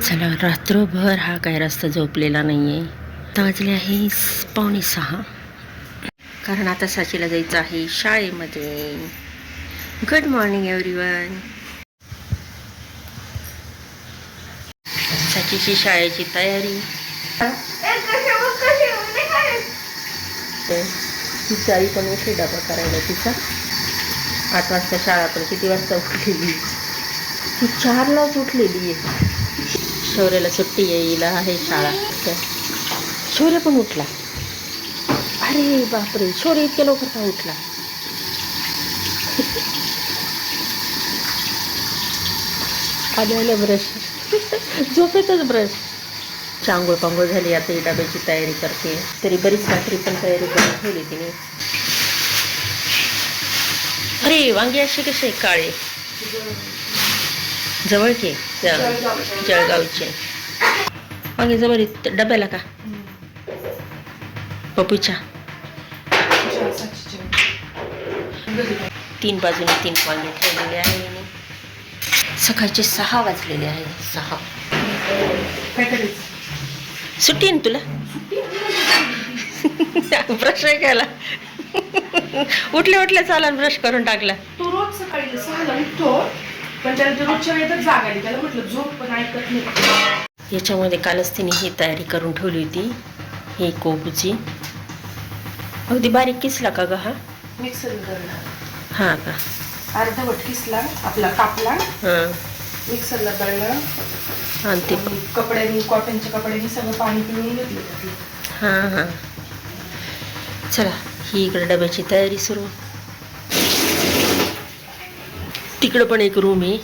चला, रात्रभर हा काय रस्ता झोपलेला नाही आहे. वाजले आहे 5:45, कारण आता साचीला जायचं आहे शाळेमध्ये. Good morning everyone. साचीची शाळेची तयारी. तिची आई पण उठली डबा करायला तिचा. 8 वाजता शाळा, पण किती वाजता उठलेली? ती 4लाच उठलेली आहे. शौर्याला सुट्टी येईल आहे शाळा. शौर्य पण उठला. अरे बापरे, शौर्य इतक्या लवकर का उठला? आल्या ब्रश, झोपेतच ब्रश. आंघोळ पांघोळ झाली. आता ही डब्याची तयारी करते. तरी बरीच रात्री पण तयारी करून ठेवली तिने. अरे वांगे असे कसे काळे, जवळचे जळगावचे वांगे जवळ डब्याला का? पप्पूच्या 3 बाजूने 3 वांगे ठेवलेले आहे. सकाळचे 6 वाजलेले आहे. 6. सुट्टी आहे ना तुला? ब्रश नाही केला? उठल्या चाला ब्रश करून टाकला. तो रोज सकाळी 6ला उठतो, पण त्याला रोजच्या वेळेतच जाग आली. त्याला म्हटलं झोप, पण ऐकत नाही. याच्यामध्ये कालच तिने ही तयारी करून ठेवली होती. ही कोबूची अगदी बारीक किसला का ग? हा मिक्सर करणार. हा का? अर्धवट किसला, आपला कापला, हां, मिक्सरला दळलं. आणि ते कपड्यांनी, कॉटनच्या कपड्यांनी सगळं पाणी पिळून घेतलं त्यातलं. हां. चला, ही इकडे डब्याची तयारी सुरू. तिकडं पण एक रूम आहे.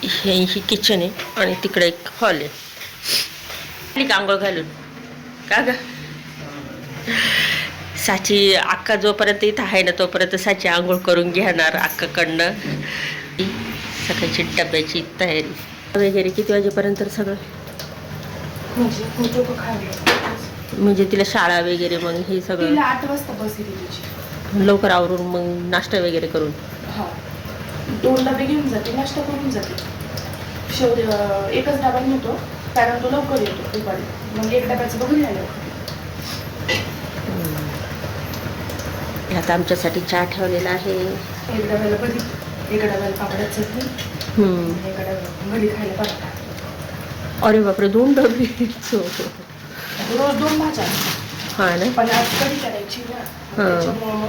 ही किचन आहे आणि तिकडे एक हॉल आहे. आंघोळ घालून का ग? साची अक्का जोपर्यंत इथं आहे ना, तोपर्यंत साची आंघोळ करून घेणार अक्काकडनं. सकाळची डब्याची तयारी वगैरे किती वाजेपर्यंत सगळं? म्हणजे तिला शाळा वगैरे, मग हे सगळं 8 वाजता बस येते तिची. लवकर आवरून मग नाश्ता वगैरे करून. हा, 2 डबे घेऊन जाते, नाश्ता करून जाते. एकच डबा नेतो, कारण तो लवकर येतो दुपारी. मग 1 डब्याचं बघून आलं. आता आमच्यासाठी चहा ठेवलेला आहे. 1 डब्याला भजी, 1 डब्याला पापडाची चटणी, 1 डब्याला भजी खायला पडतात. अरे बापरे, 2 डबे. रोज 2 भाज्या. हा ना. पण आज कधी करायची ना, त्याच्यामुळं मग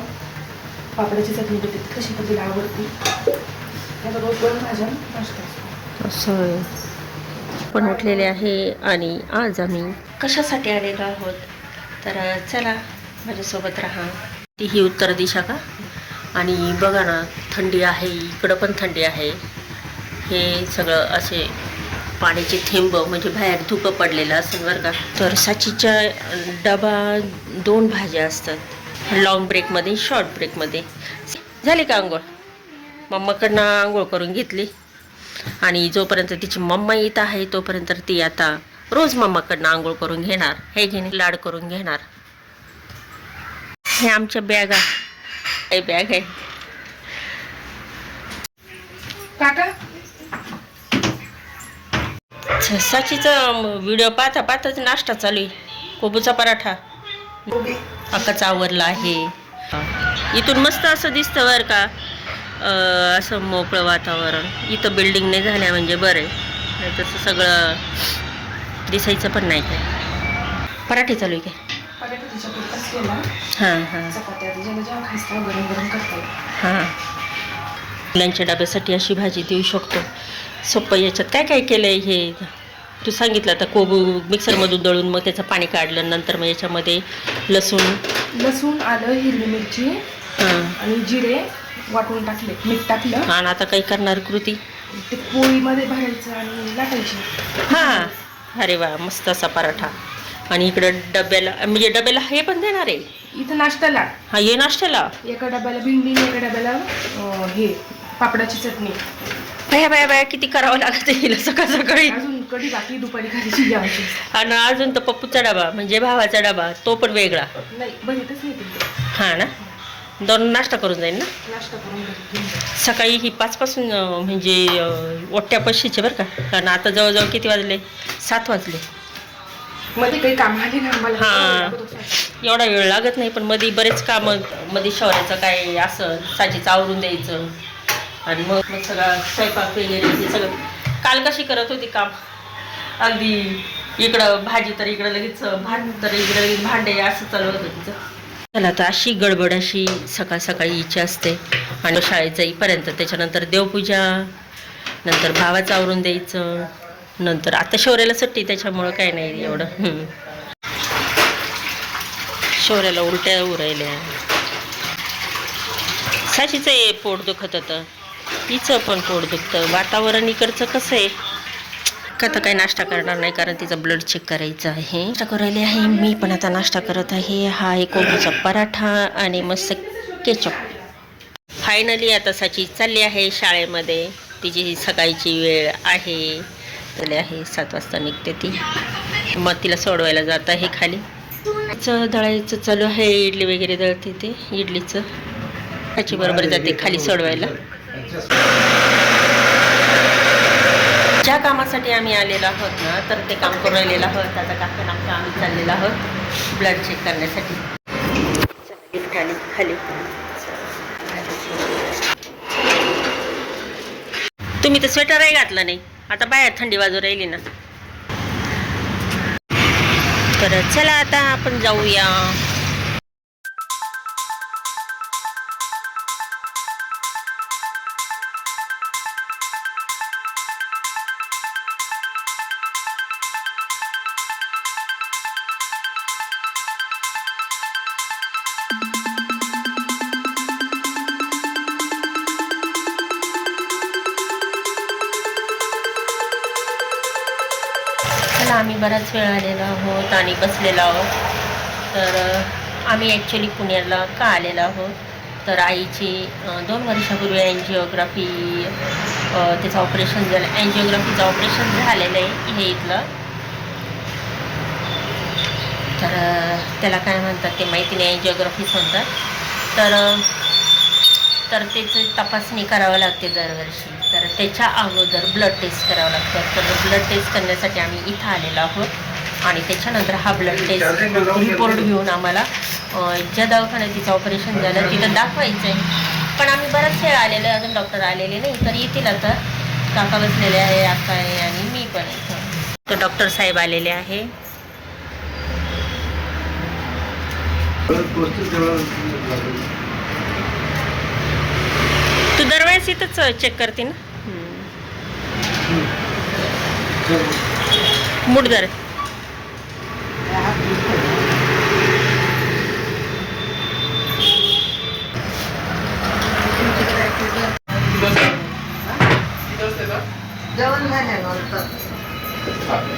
पापडाची चटणी देते. कशी कधी आवडते. आता रोज 2 भाज्या नाश्ता. असं पण उठलेले आहे. आणि आज आम्ही कशासाठी आलेलो आहोत, तर चला माझ्यासोबत राहा. ती ही उत्तर दिशा का? आणि बघा ना, थंडी आहे, इकडं पण थंडी आहे. हे सगळं असे पाण्याचे थेंब, म्हणजे बाहेर धुकं पडलेलं असेल बरं का. तर साचीच्या डबा 2 भाज्या असतात, लॉंग ब्रेकमध्ये, शॉर्ट ब्रेकमध्ये. झाली का आंघोळ? मम्माकडनं आंघोळ करून घेतली. आणि जोपर्यंत तिची मम्मा येत आहे तोपर्यंत ती आता रोज मम्माकडनं आंघोळ करून घेणार. हे घेणे लाड करून घेणार. हे आमच्या बॅगा, हे बॅग आहे. काका साचीचा व्हिडिओ पाहताच नाश्ता चालू आहे. कोबूचा पराठा अक्काचा आवरला आहे. इथून मस्त असं दिसतं बरं का, असं मोकळं वातावरण. इथं बिल्डिंग नाही झाल्या म्हणजे बरं आहे, नाही तसं सगळं दिसायचं पण नाही. काय पराठे चालू आहे काय? हां, मुलांच्या डब्यासाठी अशी भाजी देऊ शकतो. सोपं. याच्यात काय काय केलं आहे हे तू सांगितलं. आता कोबू मिक्सरमधून दळून मग त्याचं पाणी काढलं. नंतर मग याच्यामध्ये लसूण, आलं, हिरवी मिरची आणि जिरे वाटून टाकले, मीठ टाकलं. आणि आता काही करणार कृती? ते पोळीमध्ये भरायचं आणि लाटायची. हां, अरे वा, मस्त असा पराठा. आणि इकडं डब्याला, म्हणजे डब्याला हे पण देणार आहे इथं नाश्त्याला. हा, ये नाश्त्याला 1 डब्याला भेंडी, 1 डब्याला हे पापडाची चटणी. बाया किती करावं लागतं हिला सकाळ सकाळी. अजून कधी बाकी दुपारी खायची घ्यायची. आणि अजून तर पप्पूचा डबा, म्हणजे भावाचा डबा, तो पण वेगळा. नाही, बघितच नाही तुम्ही. हां ना. दोन नाश्ता करून जाईल ना. नाश्ता करून घेऊन जाते. सकाळी ही 5 पासून म्हणजे ओट्यापाशीचे बरं का, कारण आता जवळजवळ किती वाजले, 7 वाजले. मध्ये काही काम आली ना मला हां, एवढा वेळ लागत नाही, पण मध्ये बरेच कामं, मध्ये शौर्याचं काय असं साजीचं आवरून द्यायचं आणि मग मग सगळं स्वयंपाक वगैरे हे सगळं. काल कशी करत होती काम, अगदी इकडं भाजी तर इकडं लगेच भांड तर इकडं लगेच भांडे, असं चालू होतं तिचं. चला आता अशी गडबड अशी सकाळ सकाळी हिची असते आणि शाळेत जाईपर्यंत. त्याच्यानंतर देवपूजा, नंतर भावाचं आवरून द्यायचं, नंतर आता शौर्याला सुट्टी त्याच्यामुळं काय नाही एवढं. शौर्याला उलट्या उरायल्या, साशीचं पोट दुखत होतं, हिचं पण पोट दुखतं. वातावरण इकडचं कसं आहे का, तर काही नाश्ता करणार नाही कारण तिचं ब्लड चेक करायचं आहे. नाश्ता करायला आहे, मी पण आता नाश्ता करत आहे. हा आहे कोबीचा पराठा आणि मस्त केचप. फायनली आता साची चालली आहे शाळेमध्ये. तिची ही सकाळची वेळ आहे, चालली आहे 7 वाजता निघते ती. मग तिला सोडवायला जात आहे खाली. दळायचं चालू आहे, इडली वगैरे दळते ते इडलीचं. त्याची बरोबर जाते खाली सोडवायला. ज्या कामासाठी आम्ही आलेलो आहोत ना, तर ते काम करून राहिलेलं आहोत. आता काका आम्ही चाललेलो आहोत ब्लड चेक करण्यासाठी. लिफ्ट आली खाली. तुम्ही तर स्वेटरही घातलं नाही, आता बाहेर थंडी वाजू राहिली ना. तर चला आता आपण जाऊया. आम्ही बराच वेळ आलेलो आहोत आणि बसलेलो आहोत. तर आम्ही ॲक्च्युली पुण्याला का आलेलो आहोत, तर आईची 2 वर्षापूर्वी अँजिओग्राफी, त्याचं ऑपरेशन झालं. अँजिओग्राफीचं ऑपरेशन झालेलं आहे हे इथलं. तर त्याला काय म्हणतात ते माहिती नाही, अँजिओग्राफीच म्हणतात. तर त्याची तपासणी करावं लागते दरवर्षी. तर त्याच्या अगोदर ब्लड टेस्ट करावं लागतं. तर ब्लड टेस्ट करण्यासाठी आम्ही इथं आलेलो आहोत आणि त्याच्यानंतर हा ब्लड टेस्ट रिपोर्ट घेऊन आम्हाला ज्या दवाखान्यात तिचं ऑपरेशन झालं तिथं दाखवायचं आहे. पण आम्ही बराच वेळ आलेलो आहे, अजून डॉक्टर आलेले नाही. तर येतील आता. काका बसलेले आहे, आका आहे आणि मी पण इथं. तर डॉक्टर साहेब आलेले आहे. तू दरवेळेस इथंच चेक करते ना. मुठदर जेवण झाल्यानंतर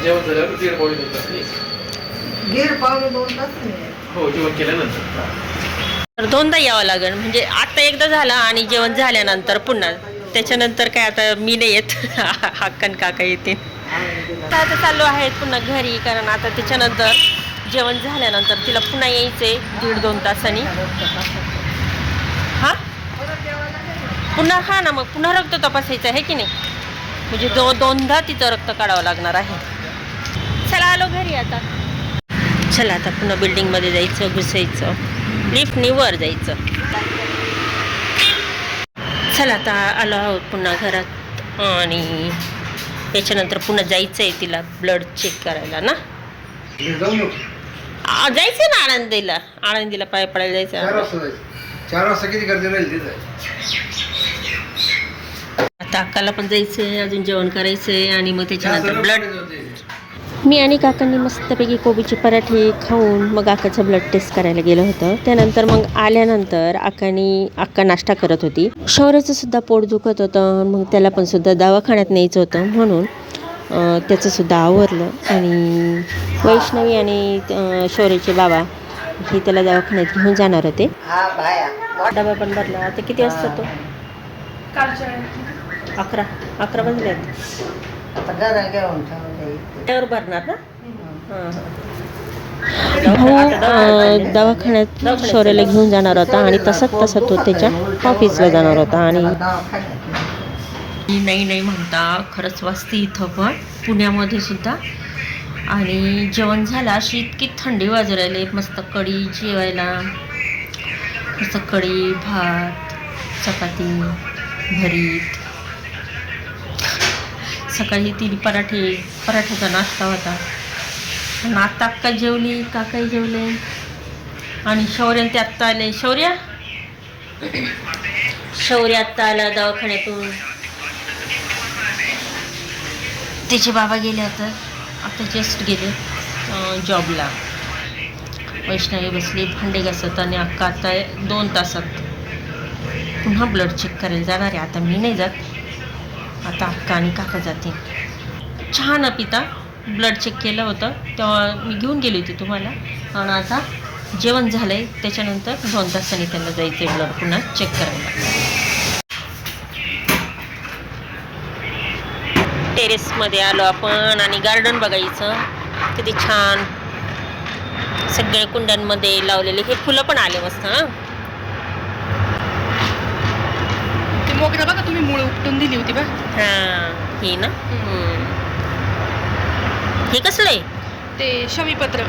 जेवण झाल्यावर 1.5 तास. गीर पावणे 2 तास नाही. हो, जेवण केल्यानंतर. तर 2दा यावं लागेल. म्हणजे आता एकदा झालं आणि जेवण झाल्यानंतर पुन्हा. त्याच्यानंतर काय आता मी नाही येत, हक्कन काका येतील. आता चाललो आहेत पुन्हा घरी, कारण आता त्याच्यानंतर जेवण झाल्यानंतर तिला पुन्हा यायचं आहे 1.5-2 तासांनी. हां पुन्हा, हा ना, मग पुन्हा रक्त तपासायचं आहे की नाही. म्हणजे 2दा तिचं रक्त काढावं लागणार आहे. चला आलो घरी आता. चला आता पुन्हा बिल्डिंगमध्ये जायचं, घुसायचं, लिफ्टनी वर जायचं. चला आता आलो आहोत पुन्हा घरात आणि त्याच्यानंतर पुन्हा जायचं आहे तिला ब्लड चेक करायला ना. जायचं ना आळंदीला पाय पडायला जायचं. 4 वाजता किती गर्दी राहील तिथं. आता अक्काला पण जायचं आहे, अजून जेवण करायचं आहे आणि मग त्याच्यानंतर ब्लड. मी आणि काकांनी मस्तपैकी कोबीचे पराठे खाऊन मग अक्काचं ब्लड टेस्ट करायला गेलं होतं. त्यानंतर मग आल्यानंतर अक्का नाश्ता करत होती. शौर्याचं सुद्धा पोट दुखत होतं, मग त्याला पण सुद्धा दवाखान्यात न्यायचं होतं म्हणून त्याचंसुद्धा आवरलं. आणि वैष्णवी आणि शौर्याचे बाबा हे त्याला दवाखान्यात घेऊन जाणार होते. हा बाया डबा पण भरला. आता किती वाजता तो? कालच्या 11 वाजले आहेत. आता घरा घेऊन ठेवून त्यावर भरणार ना. हां हां. भाऊ दवाखान्यात शौर्याला घेऊन जाणार होता आणि तसा तो त्याच्या ऑफिसला जाणार होता. आणि नाही म्हणता खरंच वाजते इथं पण पुण्यामध्ये सुद्धा. आणि जेवण झालं, अशी इतकी थंडी वाजू राहिली. मस्त कढी जेवायला, मस्त कढी, भात, चपाती, भरीत. सकाळी तिने पराठ्याचा नाश्ता होता. आणि आता अक्का जेवली, काकाही जेवले आणि शौर्य ते आत्ता आले. शौर्य आत्ता आला दवाखान्यातून. त्याचे बाबा गेले आता जस्ट गेले जॉबला. वैष्णवी बसली भांडे घासत आणि अक्का आता 2 तासात पुन्हा ब्लड चेक करायला जाणार आहे. आता मी नाही जात, आता अक्का आणि काका जातील. चहा न पिता ब्लड चेक केलं होतं तेव्हा मी घेऊन गेली होती तुम्हाला. आणि आता जेवण झालं आहे, त्याच्यानंतर 2 तासांनी त्यांना जायचं आहे ब्लड पुन्हा चेक करायला. टेरेसमध्ये आलो आपण आणि गार्डन बघायचं किती छान. सगळे कुंड्यांमध्ये लावलेले हे फुलं पण आले मस्त. हां, ती मोगरा बघा तुम्ही मुळे उपटून दिली होती बघ. हां हे ना. हे कसलं आहे? ते शमीपत्र.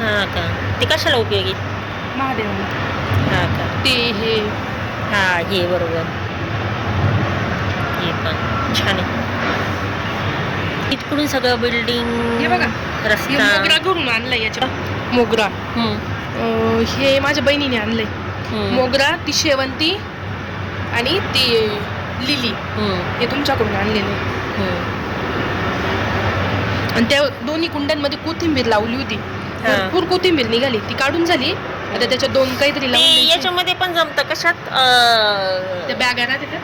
हां का? ते कशाला उपयोगी? महादेव. हां का? ते हे हां हे बरोबर. हे पण छान आहे. इथकडून सगळं बिल्डिंग, हे बघा रस्ता. मोगरा घरून आणलाय. याच्या मोगरा हे माझ्या बहिणीने आणलंय. मोगरा, ती शेवंती आणि ती लिली हे तुमच्याकडून आणलेले. आणि त्या दोन्ही कुंड्यांमध्ये कोथिंबीर लावली होती. भरपूर कोथिंबीर निघाली, ती काढून झाली. आता त्याच्या 2 काहीतरी लावून. याच्यामध्ये पण जमतं. कशात? त्या बॅगा राहते त्या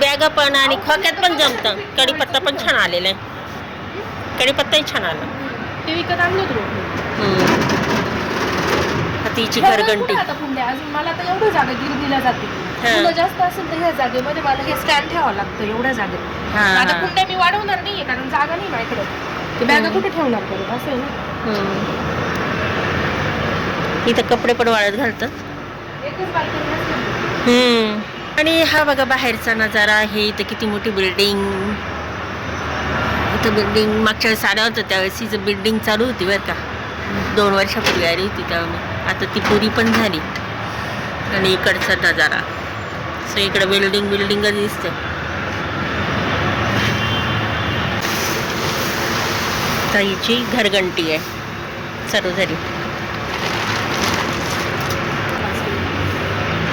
बॅगा पण आणि खोक्यात पण जमतं. कढीपत्ता पण छान आलेला आहे. कढीपत्ताही छान आला. ते विकत आणलं होतं. तिची घरघंटी. अजून मला तर एवढं जागा गिरणीला जाते. फुलं जास्त असेल तर ह्या जागेमध्ये मला हे स्टँड ठेवावं लागतं एवढ्या जागेत. आता कुंड्या मी वाढवणार नाहीये कारण जागा नाही माझ्याकडे. ते बॅगा कुठे ठेवणार परत असं आहे ना. इथं कपडे पण वाळत घालतात. एकच बाल्कनी असते. आणि हा बघा बाहेरचा नजारा आहे. इथं किती मोठी बिल्डिंग. इथं बिल्डिंग मागच्या वेळेस आल्या होतं त्यावेळेस हिचं बिल्डिंग चालू होती बरं का. 2 वर्षापूर्वी आली होती तेव्हा मी. आता ती पुरी पण झाली. आणि इकडचा नजारा सो इकडे बिल्डिंगच दिसते. ताईची घरघंटी आहे चालू झाली.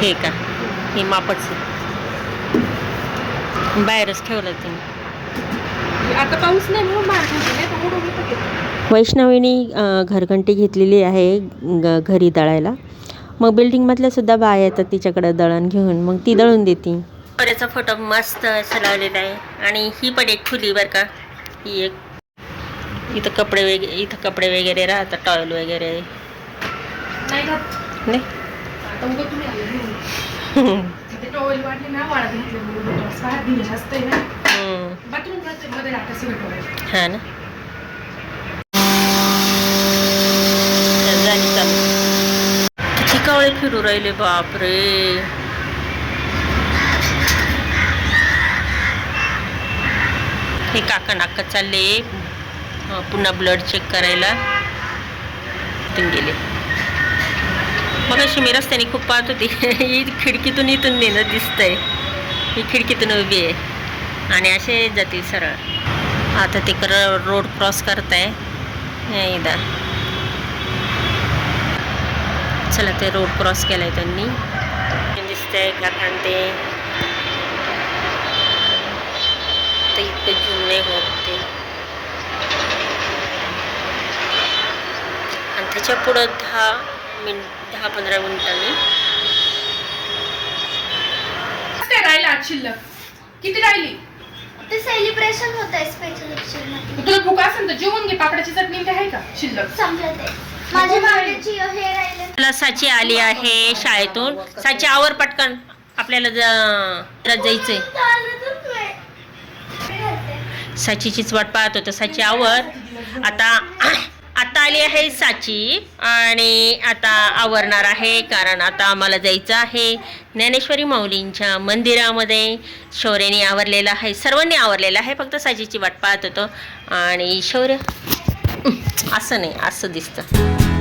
हे का? हे मापच बाहेरच ठेवलं तिने. आता पाऊस नाही म्हणून बाहेर ठेवते. वैष्णवीने घरघंटी घेतलेली आहे घरी दळायला. मग बिल्डिंगमधल्या सुद्धा बाया येतात तिच्याकडे दळण घेऊन, मग ती दळून देते. त्याचा फोटो मस्त असा लावलेला आहे. आणि ही पण एक खुली बरं का. ही एक इथं कपडे वगैरे राहतात, टॉवेल वगैरे. नाही टॉवेल वाटले ना वाळत घातले जास्त आहे ना. बाथरूम मध्ये राहते सगळं. हा ना. किती कावळे फिरू राहिले बापरे. हे काका नाका चालले पुन्हा ब्लड चेक करायला. गेले मग अशी मी रस्त्याने खूप पाहत होती. ही खिडकीतून इथून नेणं दिसतंय. ही खिडकीतून उभी आहे आणि असे जातील सरळ. आता ते रोड क्रॉस करताय. एकदा चला ते रोड क्रॉस केलाय त्यांनी. दिसतंय घाटांते तर इतकं जुने होते. आणि त्याच्या पुढं 10-15 मिनिटांनी राहिला शिल्लक. किती राहिली? ते सेलिब्रेशन होत आहे स्पेशल मध्ये. तुला भूक असेल तर जेवून घे. पापडाची चटणी ते आहे का शिल्लक? संपलं ते. माझ्या मागची हे राहिले. मला साची आली आहे शाळेतून. साची आवर पटकन आपल्याला जायचंय. साचीचीच वाट पाहत होतं. साची आवर. आता आली आहे साची आणि आता आवरणार आहे, कारण आता आम्हाला जायचं आहे ज्ञानेश्वरी माऊलींच्या मंदिरामध्ये. शौर्याने आवरलेलं आहे, सर्वांनी आवरलेलं आहे, फक्त साचीची वाट पाहत होतो. आणि शौर्य असं नाही, असं दिसतं.